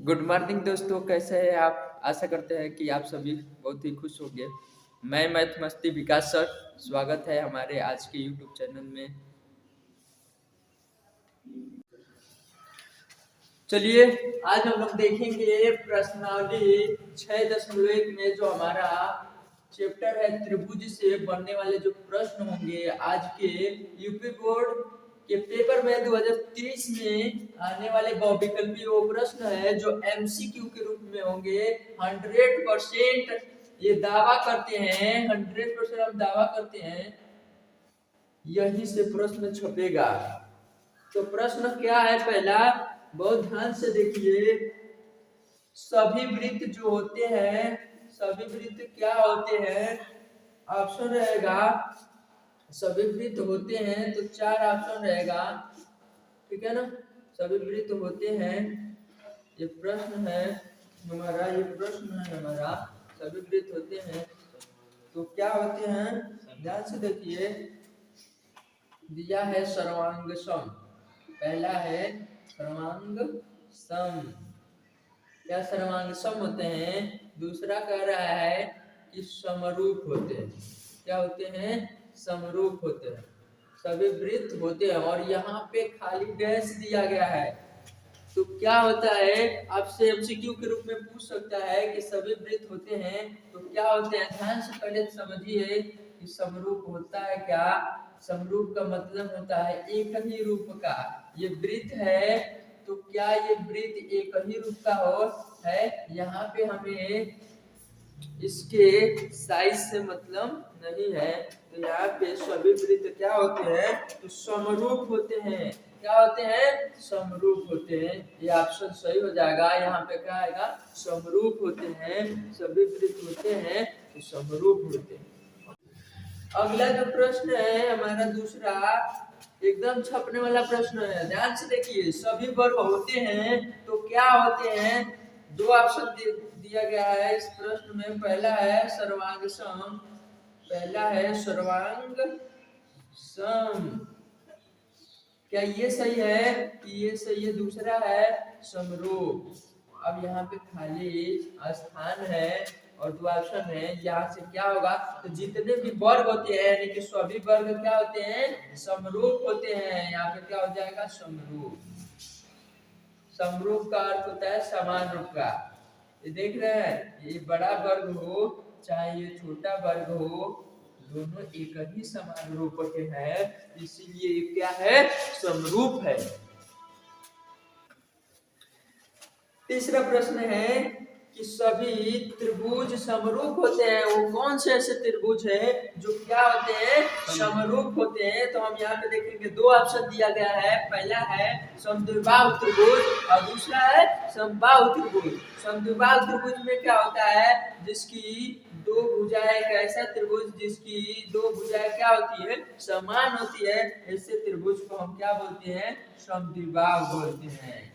Good morning दोस्तों, कैसे हैं आप। आशा करते हैं कि आप सभी बहुत ही खुश होंगे। मैं मैथ मस्ती विकास सर, स्वागत है हमारे आज के यूट्यूब चैनल में। चलिए आज हम लोग देखेंगे प्रश्नावली 6.1 में जो हमारा चैप्टर है त्रिभुज से बनने वाले जो प्रश्न होंगे आज के यूपी बोर्ड के पेपर में 2023 में आने वाले बहुविकल्पी वो प्रश्न है जो एमसीक्यू के रूप में होंगे। 100% ये दावा करते हैं, 100% हम दावा करते हैं यही से प्रश्न छपेगा। तो प्रश्न क्या है, पहला बहुत ध्यान से देखिए। सभी वृत्त जो होते हैं, सभी वृत्त क्या होते हैं, ऑप्शन रहेगा सभी वृत्त होते हैं तो 4 ऑप्शन रहेगा, ठीक है ना। सभी वृत्त होते हैं, ये प्रश्न है हमारा, ये प्रश्न है हमारा। सभी वृत्त होते हैं तो क्या होते हैं, ध्यान से देखिए। दिया है सर्वांग सम, पहला है सर्वांग सम, क्या सर्वांग सम होते हैं। दूसरा कह रहा है कि समरूप होते हैं, क्या होते हैं, समरूप होते हैं। सभी वृत्त होते हैं और यहाँ पे खाली डैश दिया गया है तो क्या होता है, आपसे एमसीक्यू के रूप में पूछ सकता है कि सभी वृत्त होते हैं तो क्या होते हैं। ध्यान से पहले समझिए कि समरूप होता है क्या। समरूप का मतलब होता है एक ही रूप का। ये वृत्त है तो क्या ये वृत्त एक ही रूप का हो है। यहाँ पे हमें इसके साइज से मतलब नहीं है, तो यहाँ पे सभी वृत्त क्या होते हैं, तो समरूप होते हैं। क्या होते हैं, समरूप होते हैं। ये ऑप्शन सही हो जाएगा। यहाँ पे क्या आएगा, समरूप होते हैं, सभी वृत्त होते हैं तो समरूप होते हैं। अगला जो प्रश्न है हमारा दूसरा, एकदम छपने वाला प्रश्न है, ध्यान से देखिए। सभी वर्ग होते हैं तो क्या होते हैं। दो ऑप्शन दिया गया है इस प्रश्न में। पहला है सर्वांग सम, पहला है सर्वांग सम, क्या ये सही है कि ये सही है। दूसरा है समरूप। अब यहाँ पे खाली स्थान है और दो ऑप्शन है, यहाँ से क्या होगा, तो जितने भी वर्ग होते हैं यानी कि सभी वर्ग क्या होते हैं, समरूप होते हैं। यहाँ पे क्या हो जाएगा, समरूप। समरूप का अर्थ होता है समान रूप का। ये देख रहे हैं, ये बड़ा वर्ग हो चाहे ये छोटा वर्ग हो, दोनों एक ही समान रूप के हैं, इसीलिए ये क्या है, समरूप है। तीसरा प्रश्न है कि सभी त्रिभुज समरूप होते हैं। वो कौन से ऐसे त्रिभुज है जो क्या होते हैं, समरूप होते हैं। तो हम यहाँ पे देखेंगे दो ऑप्शन दिया गया है। पहला है समद्विबाहु त्रिभुज और दूसरा है समबाहु त्रिभुज। समद्विबाहु त्रिभुज में क्या होता है, जिसकी दो भुजाएं, एक ऐसा त्रिभुज जिसकी दो भुजाएं क्या होती है, समान होती है। ऐसे त्रिभुज को हम क्या बोलते हैं, समद्विबाहु बोलते हैं।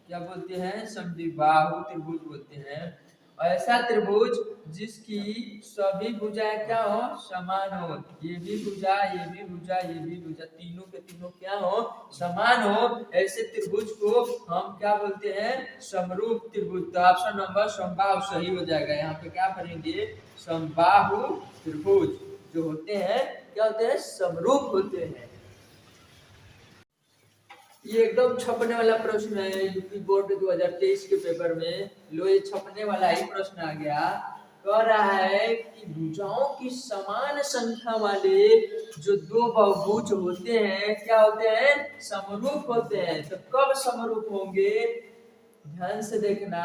क्या बोलते हैं, समद्विबाहु त्रिभुज बोलते हैं। और ऐसा त्रिभुज जिसकी सभी भुजाएं क्या हो, समान हो। ये भी भुजा, ये भी भुजा, ये भी भुजा, तीनों के तीनों क्या हो, समान हो। ऐसे त्रिभुज को हम क्या बोलते हैं, समरूप त्रिभुज। तो ऑप्शन नंबर समबाहु सही हो जाएगा। यहाँ पे क्या करेंगे, समबाहु त्रिभुज जो होते हैं क्या होते हैं, समरूप होते हैं। ये एकदम छपने वाला प्रश्न है यूपी बोर्ड 2023 के पेपर में। लो ये छपने वाला ही प्रश्न आ गया। कह रहा है कि भुजाओं की समान संख्या वाले जो दो बहुभुज होते हैं क्या होते हैं, समरूप होते हैं। तो कब समरूप होंगे, ध्यान से देखना।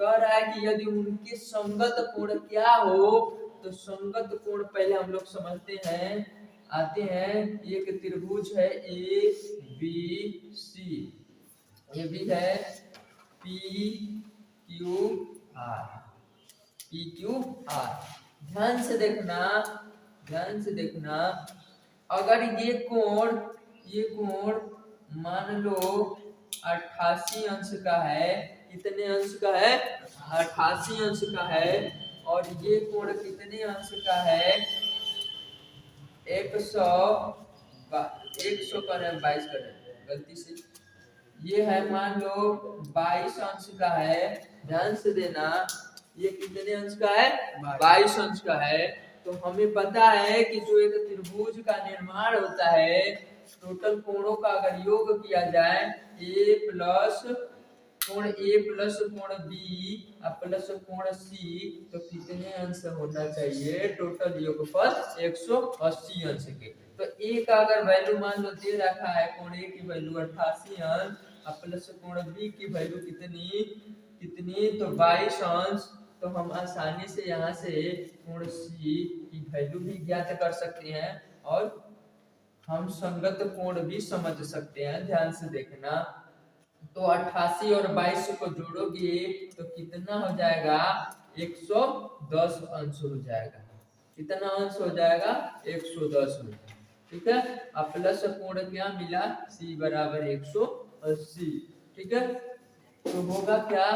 कह रहा है कि यदि उनके संगत कोण क्या हो, तो संगत कोण पहले हम लोग समझते हैं, आते हैं। एक त्रिभुज है ए बी सी, ये भी है P Q R, P Q R. ध्यान से देखना, ध्यान से देखना। अगर ये कोण मान लो 88 अंश का है, कितने अंश का है, 88 अंश का है। और ये कोण कितने अंश का है, 100 कर रहे हैं, 22 कर रहे हैं गलती से। ये है मान लो 22 अंश का है, ध्यान से देना। ये कितने अंश का है? 22 अंश का है। तो हमें पता है कि जो एक त्रिभुज का निर्माण होता है, टोटल कोणों का अगर योग किया जाए ए प्लस कोण ए प्लस कोण बी प्लस कोण सी, तो कितने अंश होना चाहिए? टोटल योगफल 180 अंश के। तो ए का अगर वैल्यू मान लो दे रखा है, कोण ए की वैल्यू 88 अंश प्लस कोण बी की वैल्यू कितनी कितनी, तो 22 अंश। तो हम आसानी से यहाँ से कोण सी की वैल्यू भी ज्ञात कर सकते हैं और हम संगत कोण भी समझ सकते हैं। ध्यान से देखना, तो 88 और 22 को जोड़ोगे तो कितना हो जाएगा? 110 अंश हो जाएगा। कितना अंश हो जाएगा? 110 हो जाएगा। ठीक है। अब प्लस कोण क्या मिला? सी बराबर 180। ठीक है, तो होगा क्या?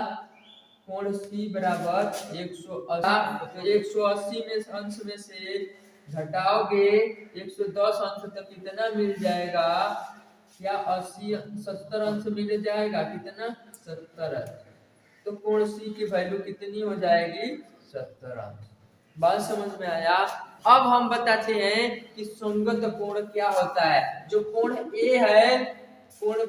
कोण सी बराबर 180। तो 180 में अंश में से घटाओगे 110 अंश, तो कितना मिल जाएगा? क्या 80 70 अंश मिल जाएगा? कितना? 70 अंश। तो कोण सी की वैल्यू कितनी हो जाएगी? 70 अंश। बात समझ में आया? अब हम बताते हैं कि संगत कोण क्या होता है। जो कोण ए है, कोण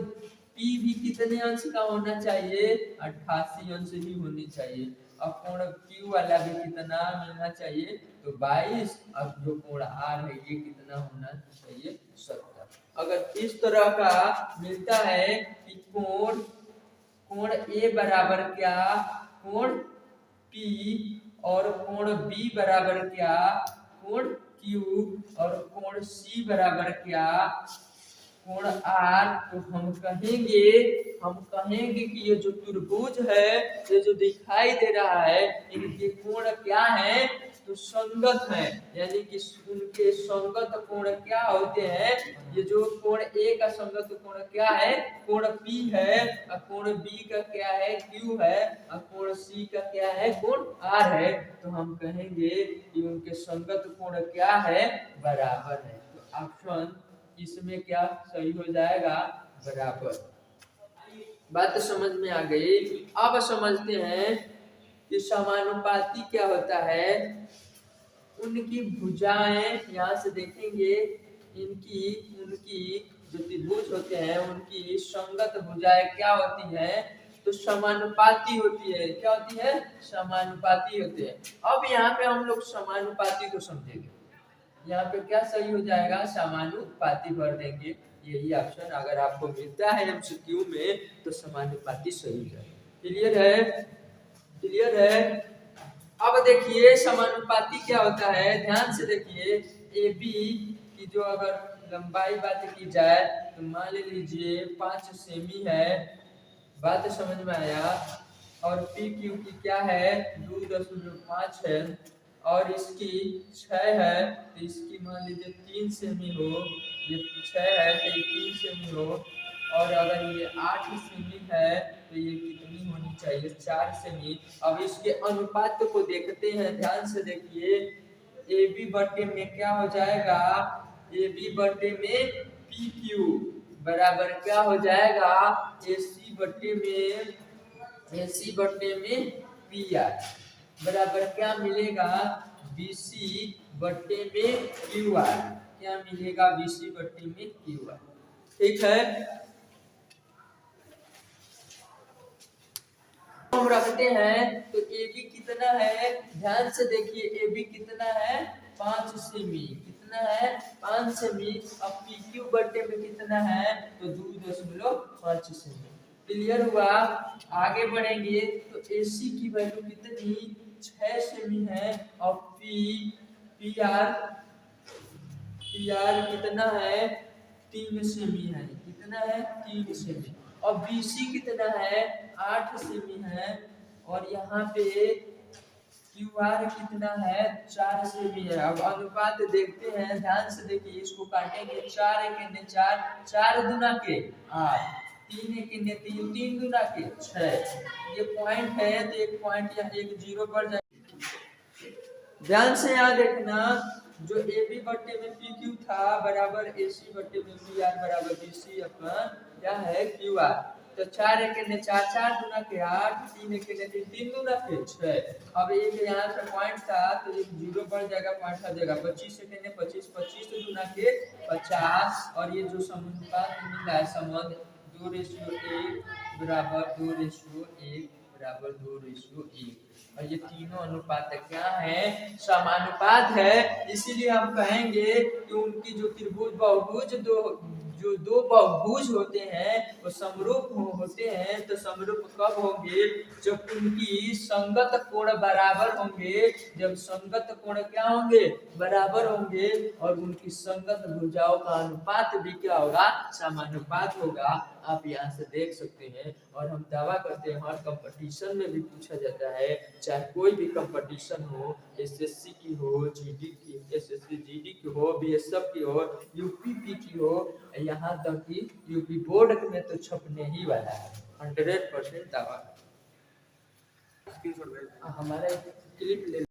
पी भी कितने अंश का होना चाहिए? 88 अंश ही होनी चाहिए। अब कोण क्यू वाला भी कितना मिलना चाहिए? तो 22। अब जो कोण आर है ये कितना होना चाहिए? 70। अगर इस तरह का मिलता है कि कोण ए बराबर क्या? कोण पी, और कोण बी बराबर क्या? कोण क्यू, और कोण सी बराबर क्या? कोण आर। तो हम कहेंगे कि ये जो त्रिभुज है, ये जो दिखाई दे रहा है, इनके कोण क्या है? तो संगत है। यानी कि उनके संगत कोण क्या होते हैं? ये जो कोण ए का संगत कोण क्या है? कोण पी है। और कोण बी का क्या है? क्यू है। और कोण सी का क्या है? कोण आर है। तो हम कहेंगे कि उनके संगत कोण क्या है? बराबर है। तो ऑप्शन इसमें क्या सही हो जाएगा? बराबर। बात समझ में आ गई? अब समझते हैं कि समानुपाती क्या होता है। उनकी भुजाएं यहाँ से देखेंगे, इनकी उनकी जो त्रिभुज होते हैं उनकी संगत भुजाएं क्या होती है? तो समानुपाती होती है। क्या होती है? समानुपाती होते हैं। अब यहाँ पे हम लोग समानुपाती को समझेंगे। यहाँ पे क्या सही हो जाएगा? समानुपाती भर देंगे। यही ऑप्शन अगर आपको मिलता है एमसीक्यू में तो समानुपाती सही हो जाएगा। क्लियर है? क्लियर है? अब देखिए समानुपाती क्या होता है, ध्यान से देखिए। ए बी की जो अगर लंबाई बात की जाए तो मान लीजिए 5 सेमी है। बात समझ में आया? और पी क्यू की क्या है? 2.5 है। और इसकी 6 है, तो इसकी मान लीजिए 3 सेमी हो। ये 6 है तो ये 3 सेमी हो। और अगर ये 8 सेमी है तो ये कितनी होनी चाहिए? 4 सेमी। अब इसके अनुपात को देखते हैं, ध्यान से देखिए। ए बी बटे में क्या हो जाएगा? ए बी बटे में पी क्यू बराबर क्या हो जाएगा? ए सी बटे में पी आर बराबर क्या मिलेगा? बी सी बटे में क्यू आर। क्या मिलेगा? बी सी बटे में क्यू आर। ठीक है, हम रखते हैं। तो ए बी कितना है? ध्यान से देखिए, ए बी कितना है? 5 सेमी। कितना है? 5 सेमी। अब पी क्यू बटे में कितना है? तो 2.5 सेमी। क्लियर हुआ? आगे बढ़ेंगे तो ए सी की वैल्यू कितनी? 6 सेमी है। और पी आर कितना है? 3 सेमी है। कितना है? 3 सेमी। और बी सी कितना है? 8 सेमी है। और यहाँ पे क्यू आर कितना है? 4 सेमी है। अब अनुपात देखते हैं, ध्यान से देखिए। इसको काटेंगे, 4 एक 4, 4 दूना के 8, 3 एक 3, 3 दूना के 6। ये पॉइंट है तो एक पॉइंट या एक जीरो बढ़ जाए। ध्यान से यहाँ देखना, जो ए बी बट्टे में पी क्यू था बराबर ए सी बट्टे में पी आर बराबर बी सी अपन क्या है? Q R. तो 4 एक ने 4, 4 दूना के 8, 3 एक ने 3, 3 दूना के 6। अब एक यहाँ पे पॉइंट था तो एक जीरो बढ़ जाएगा, पॉइंट आ जाएगा। 25 एक ने 25, 25 दूना के 50। और ये जो समानुपात मिला है संबंध 2:1 बराबर 2:1 बराबर 2:1, और ये तीनों अनुपात क्या है? समानुपात है। इसीलिए हम कहेंगे कि उनकी जो त्रिभुज बहुभुज दो बहुभुज होते हैं वो समरूप होते हैं। तो समरूप कब होंगे? जब उनकी संगत कोण बराबर होंगे। जब संगत कोण क्या होंगे? बराबर होंगे। और उनकी संगत भुजाओं का अनुपात भी क्या होगा? समानुपात होगा। आप यहाँ से देख सकते हैं। और हम दावा करते हैं हर कंपटीशन में भी पूछा जाता है, चाहे कोई भी कंपटीशन हो, एसएससी की हो, जीडी की, एसएससी जीडी की हो, बीएसएफ की हो, यूपीपी की हो, यहाँ तक कि यूपी बोर्ड में तो छपने ही वाला है। 100% दावा। हमारा क्लिप ले